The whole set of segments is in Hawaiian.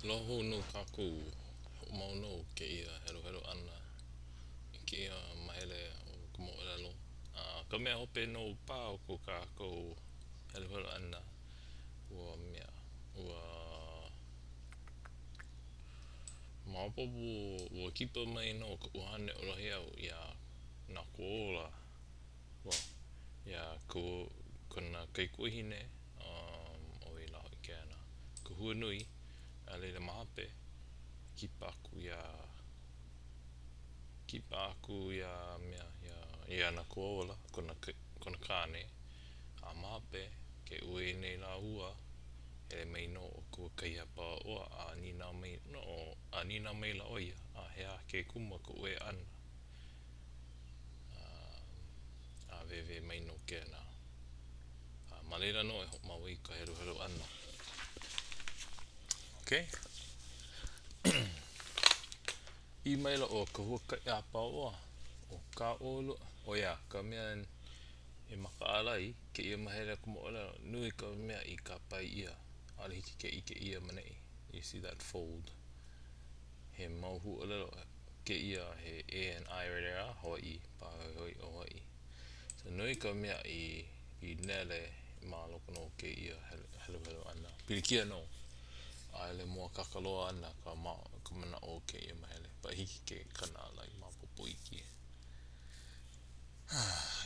Loho no kakou mau no ke ia helo helo ana ke ia mahele o kumo lalo. Ka mea hope no pā o ko kakou helo helo ana ua mea ua maopopo ua kipa mai no ka uhane o lohi au ia na kuola wa ia ko kona keikuhine o i laho i ke ana ka huanui a leila mahape kipa aku ia mea ia na kuola kona kane a mahape ke ue nei la ua e mai no o kua kaia pa oa a nina mai la oia a hea ke kuma ko ue ana a veve mai no ke ana ma leila no e hok maui ka hero hero ana. Okay. I maila o ka huaka i a pa oa o ka olo o ia ka mea e maka alai ke ia mahele kuma ola nui ka mea i ka pai ia ala hiki ke ike ia manei. You see that fold he mauhu ola ke ia he A and I right there Hawaii pa hoi o Hawaii so nui ka mea i nele ma loko no ke ia helo helo ana pilikia no a ele mua kakaloa ana ka mana o ke ia mahele pa hiki ke kana alai ma popo iki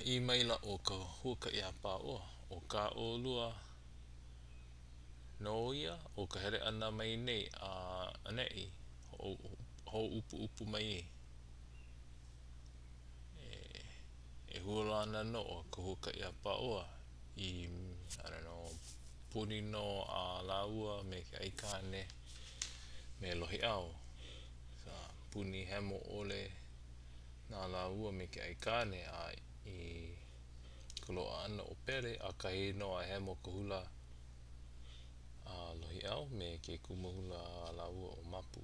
I maila o ka huaka i a pa oa o ka olua no ia o ka hele ana mai nei a anei ho upu upu mai e hula ana no o ka huaka i a pa oa I I don't know puni no a laua me ke aikane me lohi au sa puni hemo ole na laua me ke aikane a I ka loa ana o pere a kahi no a hemo ka hula a lohi au me ke kumahula a laua o mapu.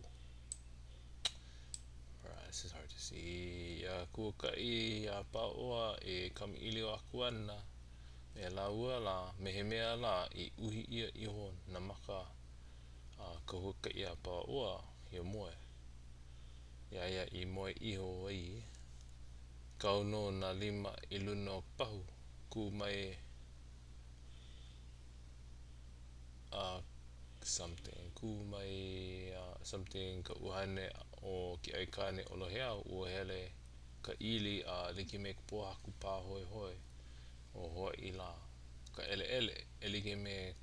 This is hard to see. Ia kuakai a pa oa e kamiili o aku ana me laua la mehemea la I uhi ia iho na maka ka huaka I a pa oa ia moe. Ia I moe iho ai kau no na 5 I luna o pahu ku mai something ku mai something ka uhane o ke aikane o lohe au ua hele ka ili a like me ka pohaku pā hoi hoi o Hawaii la ka ele ele e like me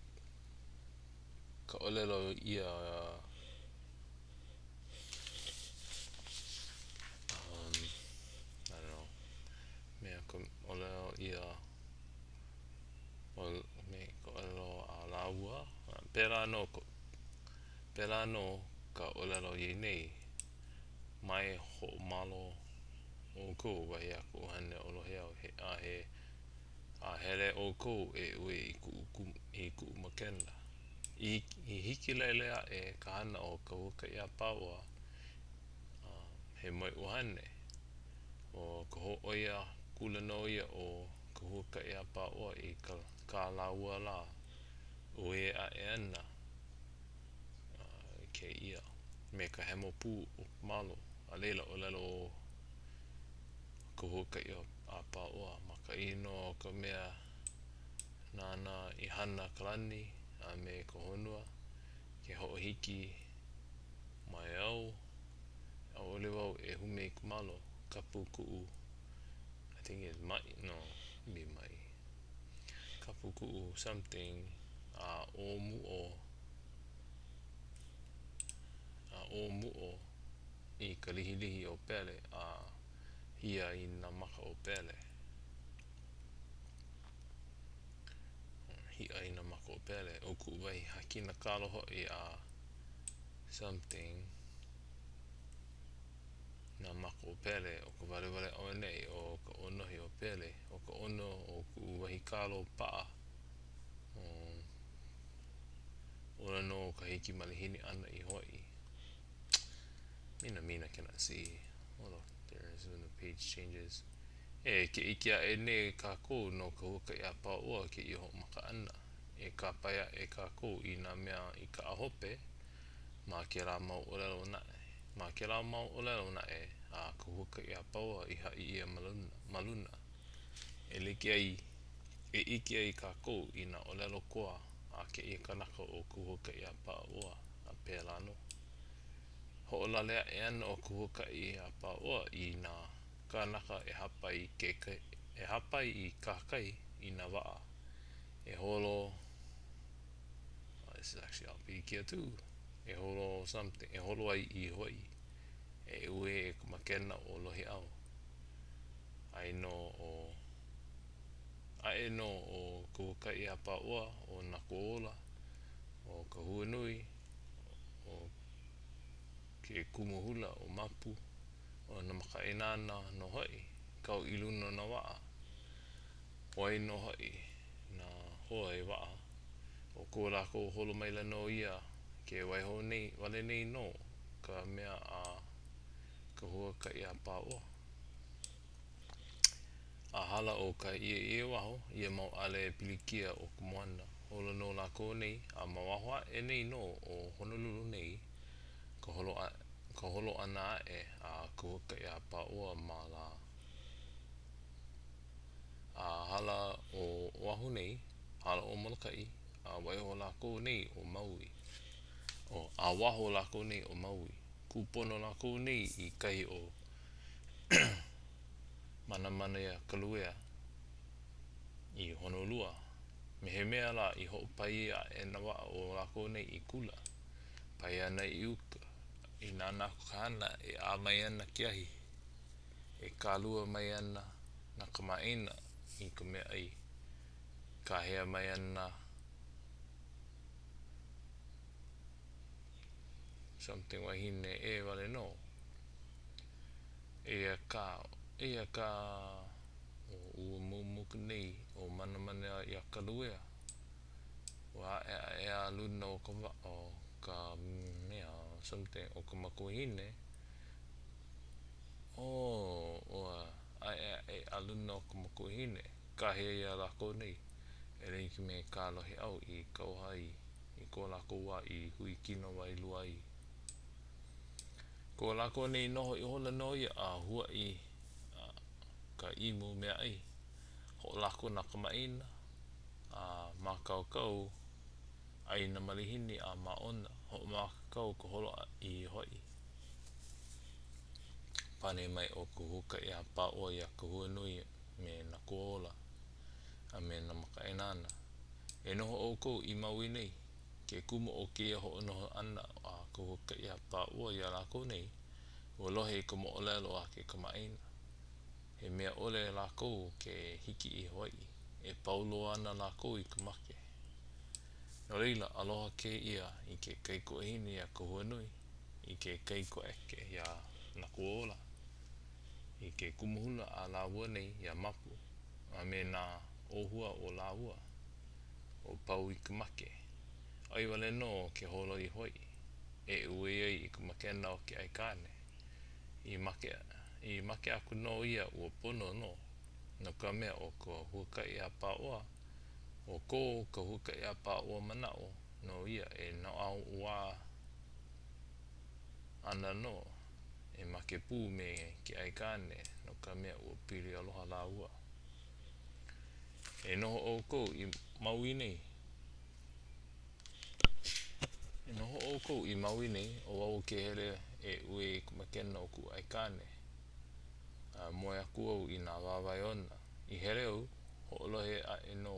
ka olelo ia I don't know mea ka olelo ia me ka olelo a laua pela no ka olelo I nei mai ho malo o kou wahi aku uhane o lohe au a hele o kou e ue I ku makena I hiki lele a'e ka hana o ka huaka I a pa oa he mai uhane o ka ho'oia kulana ia o ka huaka I a pa oa I ka laua la ue a'e ana ke ia me ka hemo pū o malo a leila olelo o ka huaka I a pa oa ma ka ino o ka mea nana I hana ka lani a me ka honua ke ho'ohiki mai au ʻaʻole wau e hume I ka malo kapu kuʻu I think it's mai no me mai kapu kuʻu something a ʻōmuʻo I ka lihilihi o pele a hia I nā maka o pele hiʻa I nā maka o pele o kuʻu wahi hakina kalo hoʻi a something nā maka o pele o ka walewale ʻaunei o ka ʻonohi o pele o ka ʻono o kuʻu wahi kalo paʻa ʻono no ka hiki ma lihini ʻana I Hawaii mina cannot see hold on there is when the page changes ke ʻike aʻe nei kākou no ka huaka I a pa oa ke I hoʻomaka ana e kapai aʻe kākou I nā mea I ka ʻahope Ma kēlā mau olelo nae. Ma kēlā mau olelo nae, ka huaka i a paua I ha'i ia maluna. E like ai, e ike ai kākou I nā olelo koa a ke ia kanaka o ka huaka I a paua a pēlā no. Ho'olale e ana o ka huaka I a paua I nā kanaka e hapai I kākai I nā wa'a. E holo, this is actually up here too. E holo something, e holo ai I hoi. E ue e makena o lohi au. Ai no o ae no o ka huaka I a paua o nā kuola, o ka huanui, o ke kumuhula o mapu, o na makainana no hoi, kau I luna na wa'a. Wai no hoi, nā hoa e wa'a. O ko lākou holo maila no ia ke waiho nei, wale nei no ka mea a ka huaka I a paua. A hala o ka ia waho, ia mau ale pilikia o ka moana. Holo no lākou nei, a mawaho e nei no o Honolulu nei, ka holo ana e a ka huaka I a paua ma la. A hala o Oahu nei, hala o Molokai, a waiho lākou nei o Maui. A waho lākou nei o Maui. Kupono lākou nei I kahi o Manamana ia Kaluea I Honolua. Me he mea la I ho'opai e na wa'a o lākou nei I kula. Pai ana I uka. I nāna kahana e a mai ana ke ahi. E kālua mai ana na kamaina I ka mea ai. Ka hea mai ana something wahine e wale no. Ea ka o ua mumuka nei o Manamana ia Kaluea. Wa e a luna o ka mea something o ka makuahine. E a luna o ka makuahine. Ka hea ia lākou nei. E rei ki me ka lohi au I kauhai I ko lākou wā I hui kino wai lua ai. Ko lākou nei noho I hola no ia a hua I ka imu mea ai. Ho lākou na kamaina a mākaukau ai na malihini a maona. Ho mākaukau ka holo I hoi. Pane mai o ka huaka I a paua I a ka huanui me na kuola a me na makainana. E noho o kou I Maui nei. Ke kumu o kia ho noho ana a ka huaka I a paua I a lākou nei. Ua lohe I ka mo'olelo a ke kamaina. He mea ole lākou ke hiki I Hawaii. E paulo ana lākou I ka make. No reila aloha kēia I ke kaikuahine a ka huanui. I ke kaiku eke ia na kuola. I ke kumuhula a lāua nei ia mapu. A me nā ohua o lāua. O pau I ka make. Ai wale no ke holo I hoi. E ue ai I ka makena o ke aikane. I make aku no ia ua pono no. No ka mea o ka huaka I a paua. O ko ka huaka I a paua mana'o no ia e no au ua ana no. E make pū me ke aikane no ka mea ua pili aloha lāua. E noho o kou I Maui nei. E noho o kou I Maui nei o au ke hele e ue I ka makena o ku aikane. Moe aku au I nā wāwai ona. I here au, ho'olohe ae no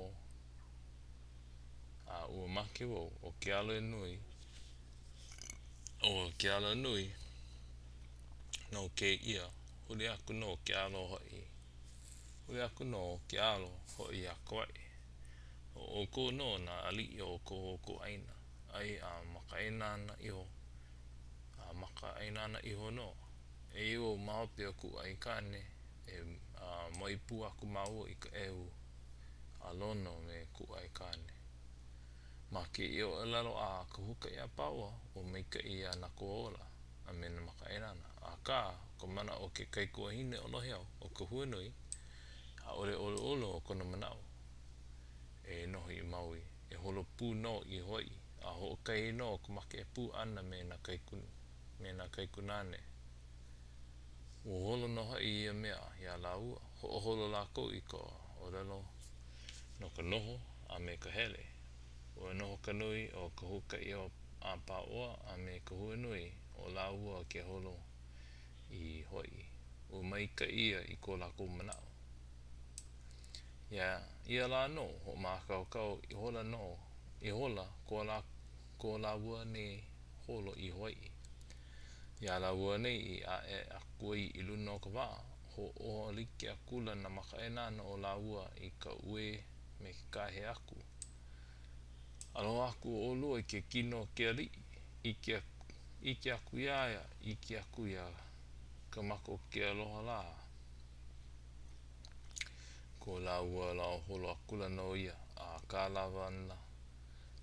ua make wau o ke ala nui. O ke ala nui no ke ia. Huli aku no ke alo hoi. Huli aku no ke alo hoi a Kauai. O ko no na ali'i o ko aina. Ai a makainana iho. A makainana iho no. E iho maopi o ku aikane. E moipu aku maua I ka ehu. A lono me ku aikane. Ma ke io olelo a ka huaka I a paua o maika'i ana kuola a me na makainana. A ka mana o ke kaikuahine o lohe au o ka huanui. A ore olo o kona mana'o. E noho I Maui. E holo pū no I hoi. a ho kai no ko make pu ana me na kai kunane o holo no ha I mea ia laua ho holo la ko I ko o lelo no ka noho a me ka hele o noho ka nui o ka huka I o a paoa a me ka hua nui o laua ke holo I hoi o mai ka ia I ko la ko manao ia la no ho ma kau I hola no I hola ko la ua ne holo I hoi ia la ua nei I a e a kui I luna o ka wā ho o like a kula na maka e nana o la ua I ka ue me ke kahe aku alo aku o lua I ke kino ke ali I ke aku iaia I ke aku ia ka mako ke aloha la ko la ua la o holo akula no ia a ka lava ana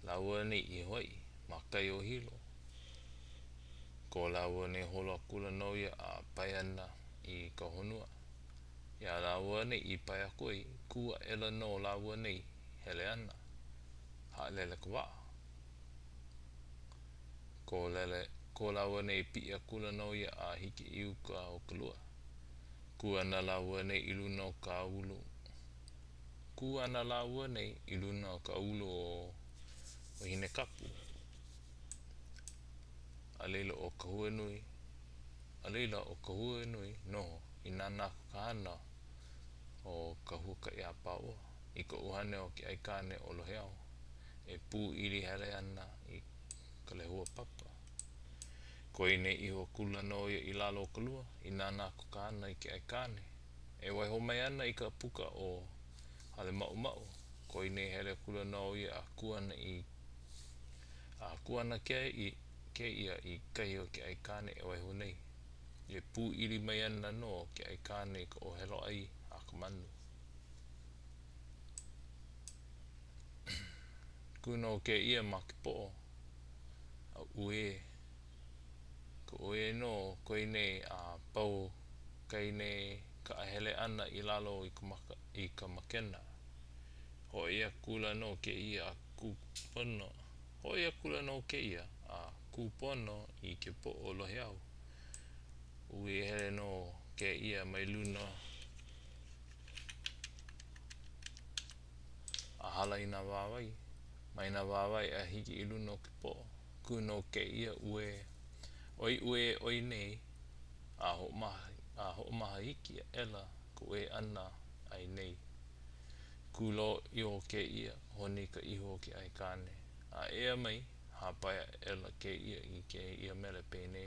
la ua nei I hoi ma kai o hilo ko la ua nei holo akula no ia a pai ana I ka honua ia la ua nei I pai a koi kua ela no la ua nei hele ana ha lele ka wā ko la ua nei pi akula no ia a hiki I uka o ka lua ku ana la ua nei I luna o ka ulu ku ana la ua nei I luna o ka ulu o hine kapu a leila o ka hua nui noho I nana ka hana o ka huka I a paoa I ka uhane o ke aikane o loheau e pū iri hele ana I ka lehua papa ko I nei iho kula no ia I lalo o ka lua I nana ka hana I ke aikane e waiho mai ana I ka puka o hale mau ko I nei hele kula no ia a kuana ke ia I kahi o ke aikane e waiho nei e pū iri mai ana no ke aikane I ka ohelo ai a ka manu kuno ke ia ma ke po'o a ue ka ue no koi nei a pau kai nei ka hele ana I lalo I ka makena ho ia kula no ke ia a kupono ho ia kula no ke ia a kupono I ke po'o loheau ue hele no ke ia mai luna a hala I nā wāwai mai nā wāwai a hiki I luna o ke po'o kuno ke ia ue oi nei a ho'omaha hiki ela ka ue ana ai nei kulo I ke ia honi ka iho o ke aikane a ea mai hapaia ela ke ia I ke ia mele pene